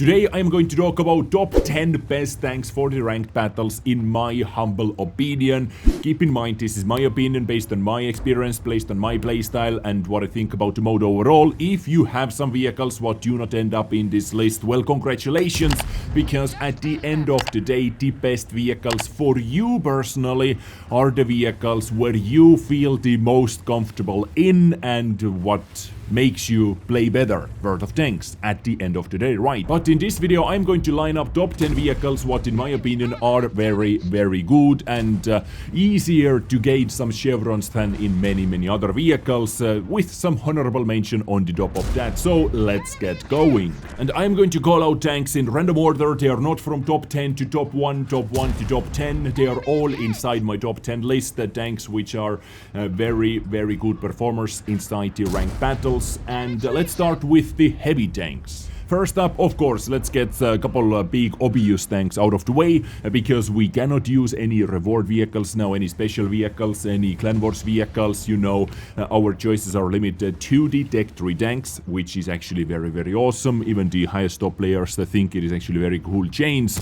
Today I'm going to talk about top 10 best tanks for the ranked battles in my humble opinion. Keep in mind this is my opinion based on my experience, based on my playstyle and what I think about the mode overall. If you have some vehicles what do not end up in this list, well, congratulations, because at the end of the day the best vehicles for you personally are the vehicles where you feel the most comfortable in and what makes you play better World of Tanks at the end of the day, right? But in this video I'm going to line up top 10 vehicles what in my opinion are very good and easier to gauge some chevrons than in many other vehicles, with some honorable mention on the top of that. So let's get going. And I'm going to call out tanks in random order. They are not from top 10 to top 1, top 1 to top 10. They are all inside my top 10 list. The tanks which are very good performers inside the ranked battles. And let's start with the heavy tanks. First up, of course, let's get a couple big obvious tanks out of the way, because we cannot use any reward vehicles now, any special vehicles, any clan wars vehicles, you know. Our choices are limited to the Tech 3 tanks, which is actually very awesome. Even the highest top players think it is actually very cool change.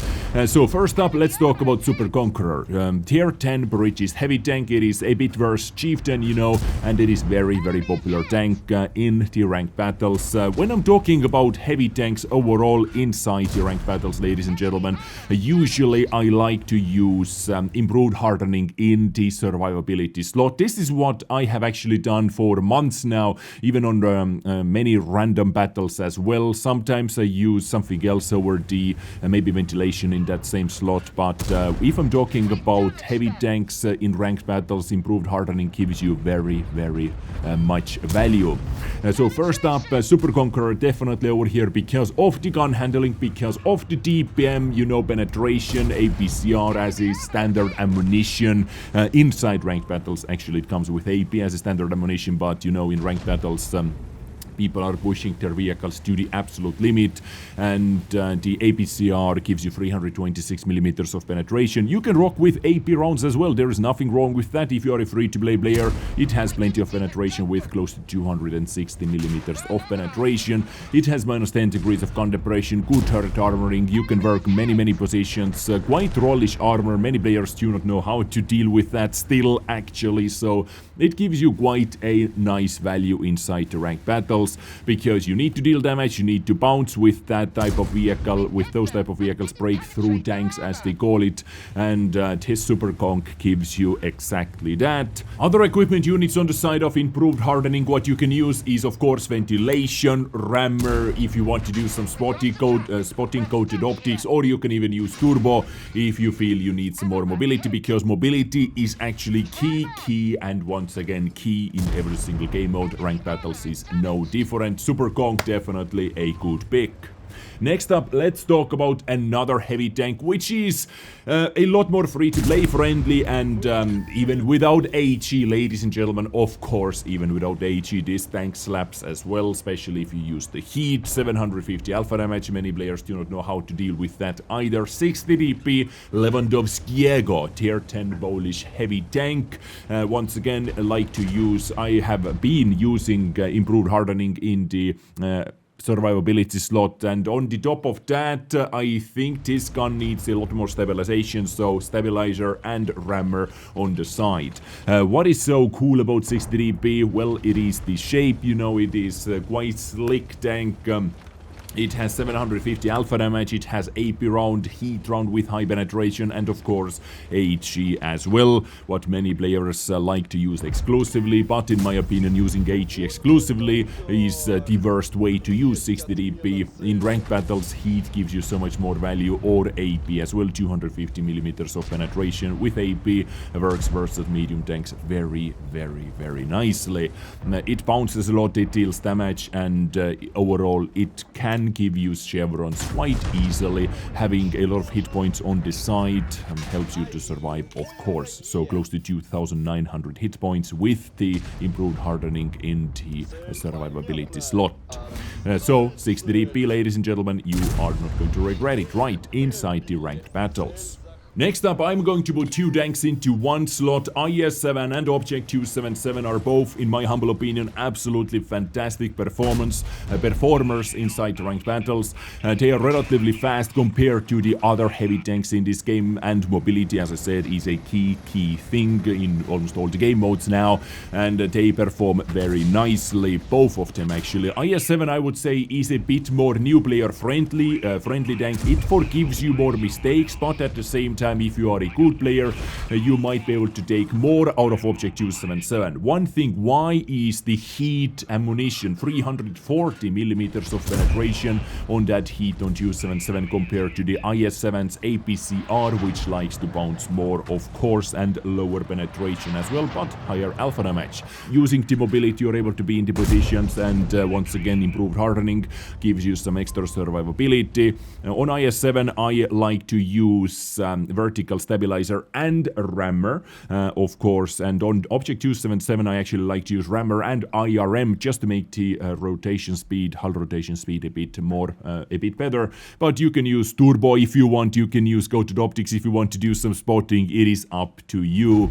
So first up, let's talk about Super Conqueror. Tier 10 British heavy tank. It is a bit worse chieftain, you know, and it is very popular tank in the ranked battles. When I'm talking about heavy tanks overall inside the ranked battles, ladies and gentlemen, usually I like to use improved hardening in the survivability slot. This is what I have actually done for months now, even on many random battles as well. Sometimes I use something else over the maybe ventilation in that same slot, but if I'm talking about heavy tanks in ranked battles, improved hardening gives you very much value. So first up, Super Conqueror definitely over here because of the gun handling, because of the DPM, you know, penetration, APCR as a standard ammunition. Inside ranked battles, actually it comes with AP as a standard ammunition, but you know, in ranked battles, people are pushing their vehicles to the absolute limit, and the APCR gives you 326 millimeters of penetration. You can rock with AP rounds as well. There is nothing wrong with that. If you are a free-to-play player, it has plenty of penetration with close to 260 millimeters of penetration. It has minus 10 degrees of gun depression, good turret armoring. You can work many positions. Quite rollish armor. Many players do not know how to deal with that still, actually. So it gives you quite a nice value inside the ranked battles, because you need to deal damage, you need to bounce with that type of vehicle, with those type of vehicles, breakthrough tanks as they call it, and this Super Conk gives you exactly that. Other equipment units on the side of improved hardening, what you can use is of course ventilation, rammer, if you want to do some spotting coated optics, or you can even use turbo if you feel you need some more mobility, because mobility is actually key and once again key in every single game mode. Ranked battles is no different. Super Conk definitely a good pick. Next up, let's talk about another heavy tank, which is a lot more free-to-play friendly, and even without HE, ladies and gentlemen, of course, even without HE, this tank slaps as well, especially if you use the heat. 750 alpha damage, many players do not know how to deal with that either. 60 DP, Lewandowskiego, tier 10 Polish heavy tank. Once again, like to use, I have been using improved hardening in the survivability slot, and on the top of that, I think this gun needs a lot more stabilization, so stabilizer and rammer on the side. What is so cool about 60 DP? Well, it is the shape, you know, it is quite slick tank. It has 750 alpha damage, it has AP round, heat round with high penetration, and of course HE as well, what many players like to use exclusively, but in my opinion using HE exclusively is the worst way to use 60 DP. In ranked battles, heat gives you so much more value, or AP as well. 250 millimeters of penetration with AP works versus medium tanks very nicely. It bounces a lot, it deals damage, and overall it can give you chevrons quite easily. Having a lot of hit points on the side helps you to survive, of course. So close to 2,900 hit points with the improved hardening in the survivability slot. So 60 DP, ladies and gentlemen, you are not going to regret it, right? Inside the ranked battles. Next up, I'm going to put 2 tanks into one slot. IS-7 and Object 277 are both, in my humble opinion, absolutely fantastic performers inside the ranked battles. They are relatively fast compared to the other heavy tanks in this game, and mobility, as I said, is a key thing in almost all the game modes now, and they perform very nicely, both of them actually. IS-7, I would say, is a bit more new player friendly tank. It forgives you more mistakes, but at the same time, if you are a good player, you might be able to take more out of Object 277. One thing, why is the heat ammunition 340 millimeters of penetration on that heat on 277 compared to the IS-7's APCR, which likes to bounce more, of course, and lower penetration as well, but higher alpha damage. Using the mobility, you're able to be in the positions, and once again, improved hardening gives you some extra survivability. On IS-7, I like to use vertical stabilizer and rammer, of course, and on Object 277 I actually like to use rammer and IRM just to make the hull rotation speed a bit better. But you can use turbo if you want, you can use coated optics if you want to do some spotting. It is up to you.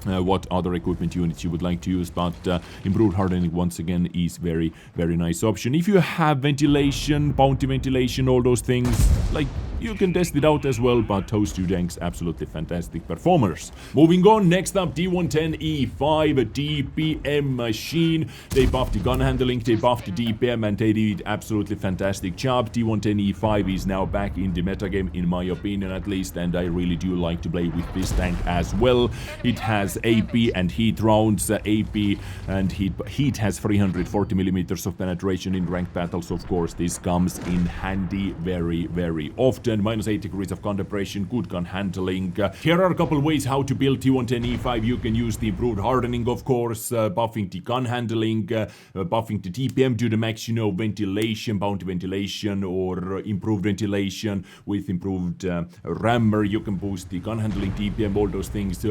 What other equipment units you would like to use, but improved hardening once again is very nice option. If you have ventilation, bounty ventilation, all those things, like, you can test it out as well, but those 2 tanks absolutely fantastic performers. Moving on, next up, D110E5, DPM machine. They buffed the gun handling, they buffed the DPM, and they did absolutely fantastic job. D110E5 is now back in the metagame, in my opinion at least, and I really do like to play with this tank as well. It has AP and heat rounds. AP and heat has 340 millimeters of penetration in ranked battles. Of course, this comes in handy very often. -8 degrees of gun depression, good gun handling. Here are a couple ways how to build T110E5. You can use the improved hardening, of course, buffing the gun handling, buffing the DPM to the max, you know, ventilation, bounty ventilation, or improved ventilation with improved rammer. You can boost the gun handling, DPM, all those things.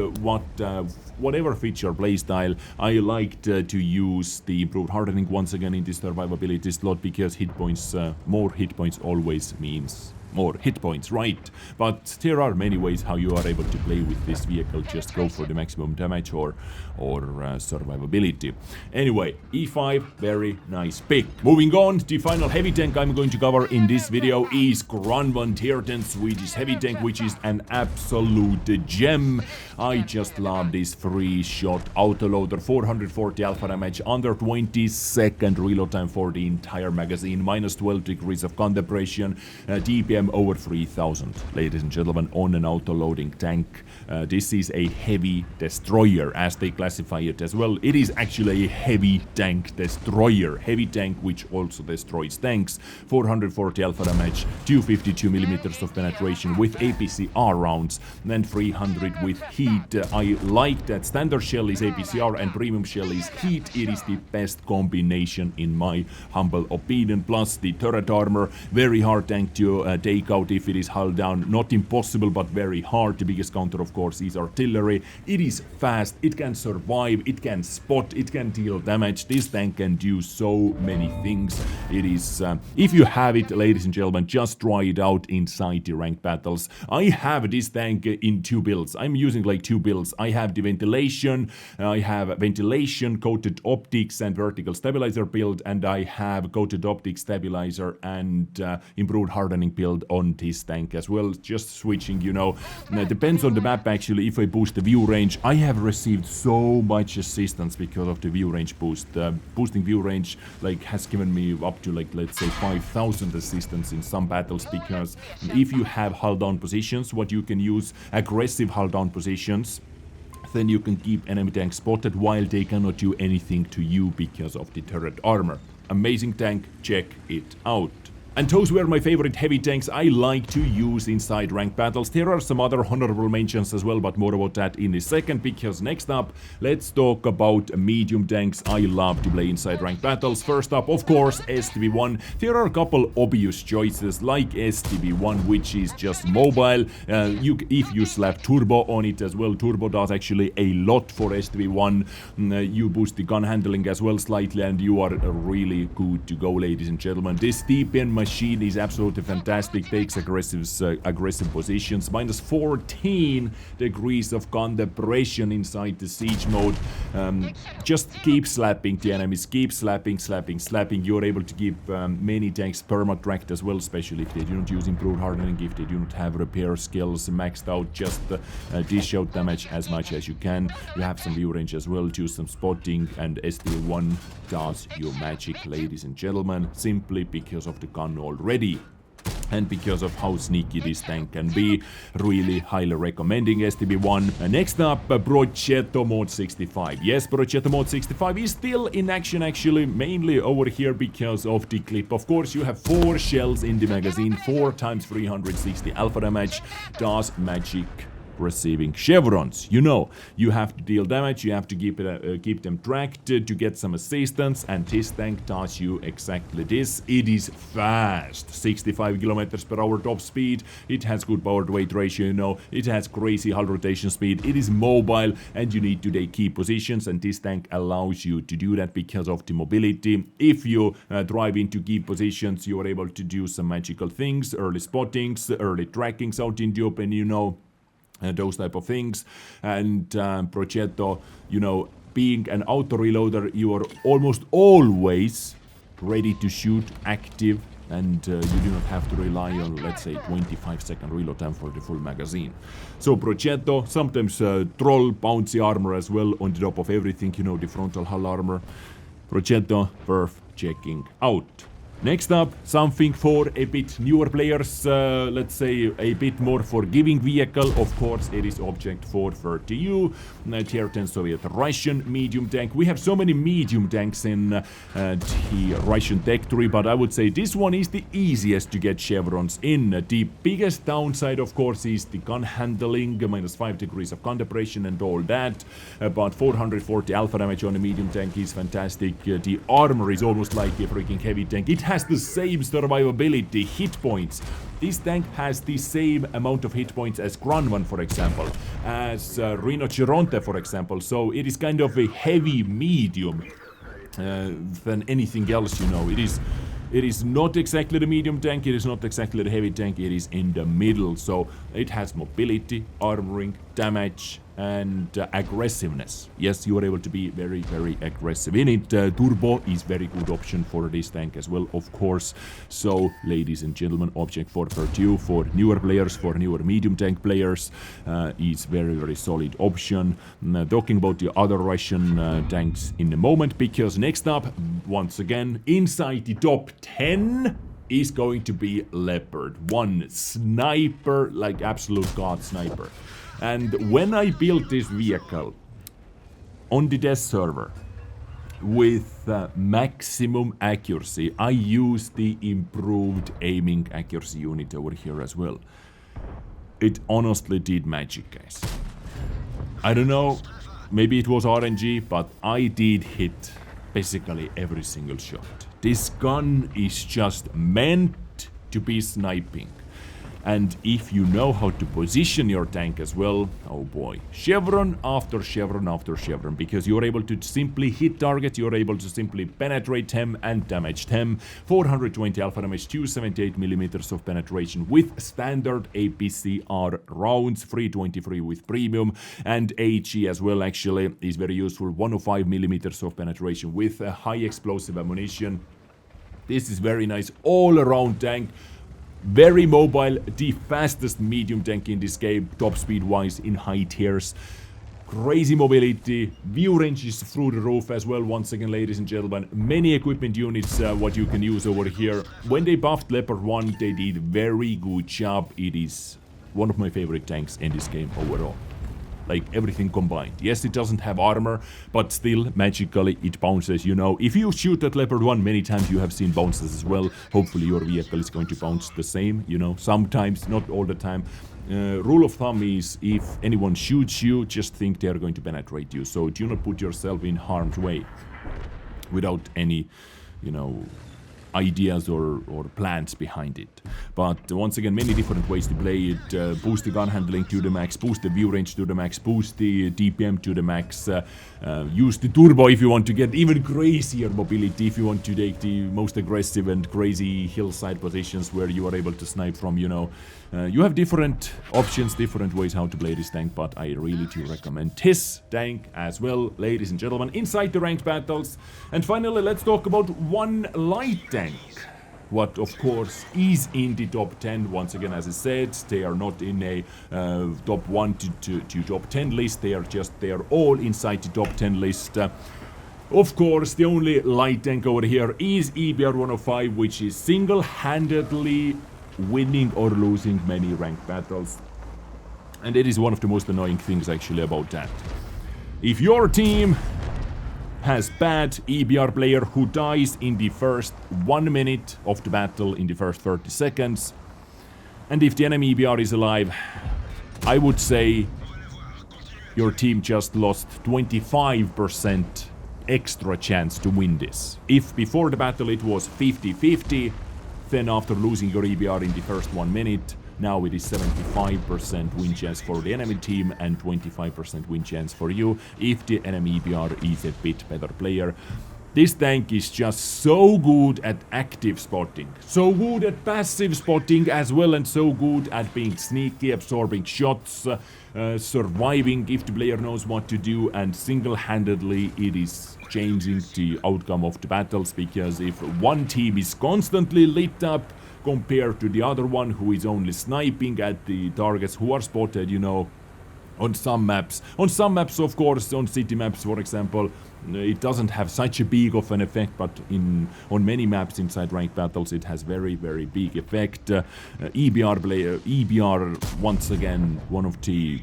Whatever fits your playstyle. I liked to use the improved hardening once again in this survivability slot, because hit points, more hit points always means more hit points, right? But there are many ways how you are able to play with this vehicle. Just go for the maximum damage or survivability. Anyway, E5, very nice pick. Moving on, the final heavy tank I'm going to cover in this video is Kranvagn Tier 10 Swedish heavy tank, which is an absolute gem. I just love this 3-shot autoloader, 440 alpha damage, under 20-second reload time for the entire magazine, -12 degrees of gun depression, DPM over 3000. Ladies and gentlemen, on an auto-loading tank. This is a heavy destroyer, as they classify it as well. It is actually a heavy tank destroyer. Heavy tank which also destroys tanks. 440 alpha damage, 252 millimeters of penetration with APCR rounds, then 300 with heat. I like that standard shell is APCR and premium shell is heat. It is the best combination in my humble opinion. Plus the turret armor, very hard tank to take out if it is hull down. Not impossible, but very hard. The biggest counter, of course, is artillery. It is fast, it can survive, it can spot, it can deal damage. This tank can do so many things. It is, if you have it, ladies and gentlemen, just try it out inside the ranked battles. I have this tank in 2 builds. I'm using like 2 builds. I have the ventilation, coated optics and vertical stabilizer build, and I have coated optics, stabilizer, and improved hardening build on this tank as well. Just switching, you know. Depends on the map actually. If I boost the view range, I have received so much assistance because of the view range boost. Boosting view range like has given me up to, like, let's say 5,000 assistance in some battles, because if you have hull down positions, what you can use, aggressive hull down positions, then you can keep enemy tanks spotted while they cannot do anything to you because of the turret armor. Amazing tank, check it out. And those were my favorite heavy tanks I like to use inside ranked battles. There are some other honorable mentions as well, but more about that in a second, because next up, let's talk about medium tanks I love to play inside ranked battles. First up, of course, STB1. There are a couple obvious choices, like STB1, which is just mobile. If you slap turbo on it as well, turbo does actually a lot for STB1. You boost the gun handling as well slightly, and you are really good to go, ladies and gentlemen. This DPM machine is absolutely fantastic, takes aggressive positions, minus 14 degrees of compression inside the siege mode. Just keep slapping the enemies, keep slapping. You're able to keep many tanks perma-tracked as well, especially if they do not use improved hardening, if they do not have repair skills maxed out. Just dish out damage as much as you can. You have some view range as well, choose some spotting, and ST1 does your magic, ladies and gentlemen, simply because of the gun already. And because of how sneaky this tank can be, really highly recommending STB1. Next up, Progetto Mod 65. Yes, Progetto Mod 65 is still in action actually, mainly over here because of the clip. Of course, you have 4 shells in the magazine, 4 times 360 alpha damage, does magic receiving chevrons. You know, you have to deal damage, you have to keep them tracked to get some assistance, and this tank does you exactly this. It is fast, 65 kilometers per hour top speed, it has good power to weight ratio, you know, it has crazy hull rotation speed, it is mobile, and you need to take key positions, and this tank allows you to do that because of the mobility. If you drive into key positions, you are able to do some magical things, early spottings, early trackings out in the open, you know, those type of things. And Progetto, you know, being an auto reloader, you are almost always ready to shoot, active, and you do not have to rely on, let's say, 25-second reload time for the full magazine. So Progetto, sometimes troll bouncy armor as well on the top of everything, you know, the frontal hull armor. Progetto, worth checking out. Next up, something for a bit newer players, let's say a bit more forgiving vehicle. Of course, it is Object 430U, Tier 10 Soviet Russian medium tank. We have so many medium tanks in the Russian tech tree, but I would say this one is the easiest to get chevrons in. The biggest downside, of course, is the gun handling, minus 5 degrees of compression and all that. But 440 alpha damage on a medium tank is fantastic. The armor is almost like a freaking heavy tank. It has the same survivability, hit points. This tank has the same amount of hit points as Kranvagn, for example, as Rhinoceronte, for example. So it is kind of a heavy medium than anything else, you know. It is not exactly the medium tank, it is not exactly the heavy tank, it is in the middle. So it has mobility, armoring, damage, and aggressiveness. Yes, you are able to be very, very aggressive in it. Turbo is very good option for this tank as well, of course. So, ladies and gentlemen, Object 430U for newer players, for newer medium tank players, is very, very solid option. Talking about the other Russian tanks in a moment, because next up, once again, inside the top 10 is going to be Leopard. One sniper, like absolute god sniper. And when I built this vehicle on the test server with maximum accuracy, I used the improved aiming accuracy unit over here as well. It honestly did magic, guys. I don't know, maybe it was RNG, but I did hit basically every single shot. This gun is just meant to be sniping. And if you know how to position your tank as well, oh boy, chevron after chevron after chevron, because you're able to simply hit targets, you're able to simply penetrate them and damage them. 420 alpha damage, 278 millimeters of penetration with standard APCR rounds, 323 with premium, and HE as well actually is very useful, 105 millimeters of penetration with a high explosive ammunition. This is very nice all-around tank. Very mobile, the fastest medium tank in this game, top speed wise in high tiers. Crazy mobility, view range is through the roof as well, once again, ladies and gentlemen. Many equipment units what you can use over here. When they buffed Leopard 1, they did very good job. It is one of my favorite tanks in this game overall. Like everything combined. Yes, it doesn't have armor, but still, magically, it bounces, you know. If you shoot at Leopard 1 many times, you have seen bounces as well. Hopefully your vehicle is going to bounce the same, you know. Sometimes, not all the time. Rule of thumb is, if anyone shoots you, just think they are going to penetrate you. So do not put yourself in harm's way without any, you know, ideas or plans behind it. But once again, many different ways to play it. Boost the gun handling to the max, boost the view range to the max, boost the DPM to the max, use the turbo if you want to get even crazier mobility, if you want to take the most aggressive and crazy hillside positions where you are able to snipe from, you know. You have different options, different ways how to play this tank, but I really do recommend this tank as well, ladies and gentlemen, inside the ranked battles. And finally, let's talk about one light tank. What, of course, is in the top 10. Once again, as I said, they are not in a top 1 to top 10 list. They are all inside the top 10 list. Of course, the only light tank over here is EBR 105, which is single-handedly winning or losing many ranked battles. And it is one of the most annoying things actually about that. If your team has bad EBR player who dies in the first 1 minute of the battle, in the first 30 seconds, and if the enemy EBR is alive, I would say your team just lost 25% extra chance to win this. If before the battle it was 50-50, then after losing your EBR in the first 1 minute, now it is 75% win chance for the enemy team and 25% win chance for you if the enemy EBR is a bit better player. This tank is just so good at active spotting, so good at passive spotting as well, and so good at being sneaky, absorbing shots, surviving if the player knows what to do, and single-handedly it is changing the outcome of the battles, because if one team is constantly lit up compared to the other one who is only sniping at the targets who are spotted, you know, on some maps. On some maps, of course, on city maps, for example, it doesn't have such a big of an effect, but on many maps inside ranked battles, it has very, very big effect. EBR, once again, one of the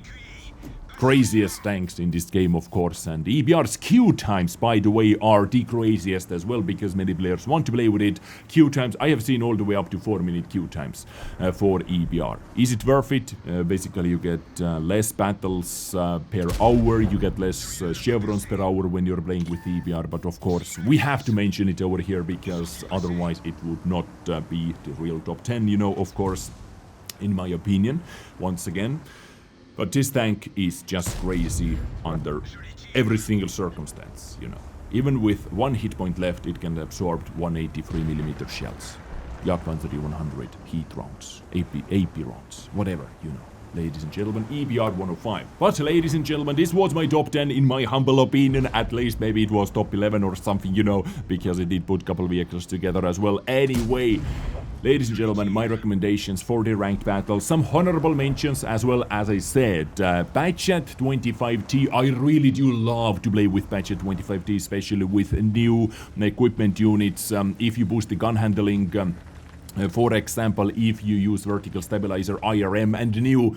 craziest tanks in this game, of course, and EBR's Q times, by the way, are the craziest as well, because many players want to play with it. Q times, I have seen all the way up to 4-minute Q times for EBR. Is it worth it? Basically, you get less battles per hour, you get less chevrons per hour when you're playing with EBR, but of course, we have to mention it over here, because otherwise it would not be the real top 10, you know, of course, in my opinion, once again. But this tank is just crazy under every single circumstance, you know. Even with 1 hit point left, it can absorb 183mm shells, Jagdpanzer 100, heat rounds, AP rounds, whatever, you know. Ladies and gentlemen, EBR 105. But ladies and gentlemen, this was my top 10 in my humble opinion. At least maybe it was top 11 or something, you know, because it did put a couple of vehicles together as well. Anyway, ladies and gentlemen, my recommendations for the ranked battle, some honorable mentions as well, as I said. Batchat 25T, I really do love to play with Batchat 25T, especially with new equipment units. If you boost the gun handling, for example, if you use vertical stabilizer, IRM, and new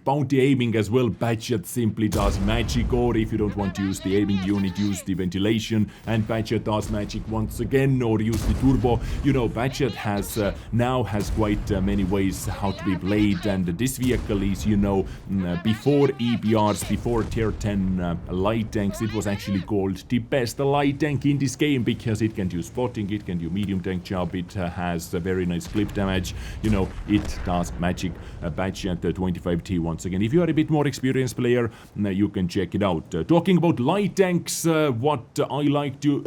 bounty aiming as well, Batchat simply does magic. Or if you don't want to use the aiming unit, use the ventilation, and Batchat does magic once again, or use the turbo. You know, Batchat has now has quite many ways how to be played, and this vehicle is, you know, before EBRs, before tier 10 light tanks, it was actually called the best light tank in this game, because it can do spotting, it can do medium tank job, it has a very nice clip damage, you know, it does magic. Batchat 25T, once again, if you are a bit more experienced player, you can check it out. Talking about light tanks, what I like to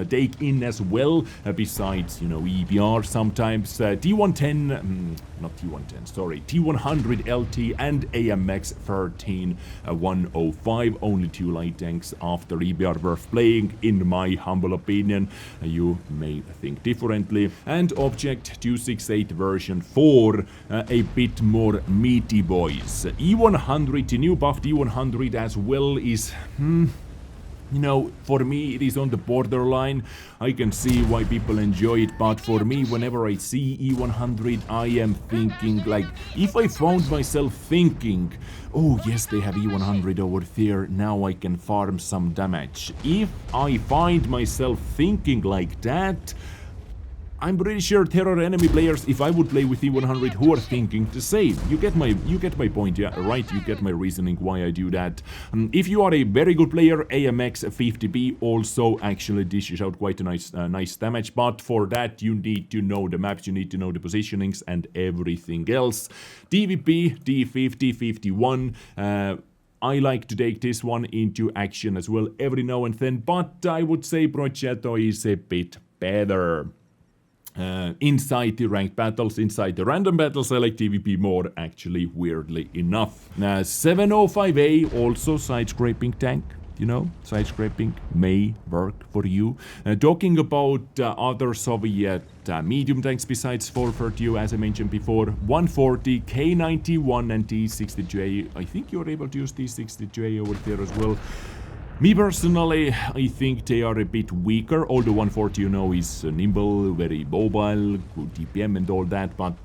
take in as well, besides, you know, EBR sometimes, T110, not T110, sorry, T100 LT and AMX 13105, only 2 light tanks after EBR worth playing, in my humble opinion. You may think differently. And Object 268 version 4, a bit more meaty boys. E100, the new buffed E100 as well is, you know, for me it is on the borderline. I can see why people enjoy it, but for me, whenever I see E100, I am thinking, like, if I found myself thinking, oh yes, they have E100 over there, now I can farm some damage. If I find myself thinking like that, I'm pretty sure there are enemy players, if I would play with E100, who are thinking the same. You get my point, yeah, right? You get my reasoning why I do that. If you are a very good player, AMX 50B also actually dishes out quite a nice damage, but for that you need to know the maps, you need to know the positionings and everything else. DVP, D50, 51, I like to take this one into action as well every now and then, but I would say Progetto is a bit better. Inside the ranked battles, inside the random battles, I like TVP more, actually, weirdly enough. 705A, also side-scraping tank. You know, side-scraping may work for you. Talking about other Soviet medium tanks besides 430, as I mentioned before, 140, K91 and T62A. I think you're able to use T62A over there as well. Me personally, I think they are a bit weaker, although 140, you know, is nimble, very mobile, good DPM and all that, but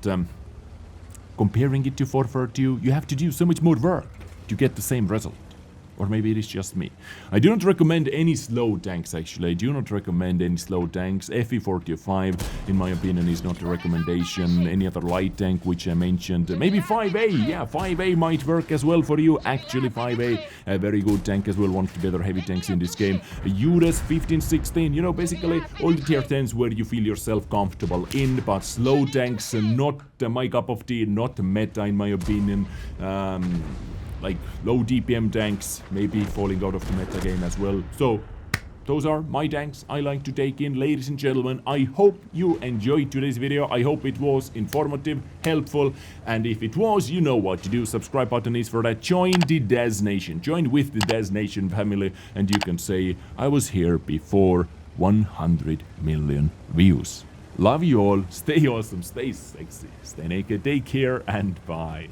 comparing it to 430, you have to do so much more work to get the same result. Or maybe it is just me. I do not recommend any slow tanks, actually. I do not recommend any slow tanks. FE45, in my opinion, is not a recommendation. Any other light tank, which I mentioned. Maybe 5A. Yeah, 5A might work as well for you. Actually, 5A, a very good tank as well. One of the better heavy tanks in this game. URES 15, 16. You know, basically, all the tier 10s where you feel yourself comfortable in. But slow tanks, not my cup of tea. Not meta, in my opinion. Like low DPM tanks, maybe falling out of the meta game as well. So, those are my tanks I like to take in, ladies and gentlemen. I hope you enjoyed today's video. I hope it was informative, helpful, and if it was, you know what to do. Subscribe button is for that. Join the Des Nation. Join with the Des Nation family, and you can say, I was here before 100 million views. Love you all. Stay awesome, stay sexy, stay naked, take care, and bye.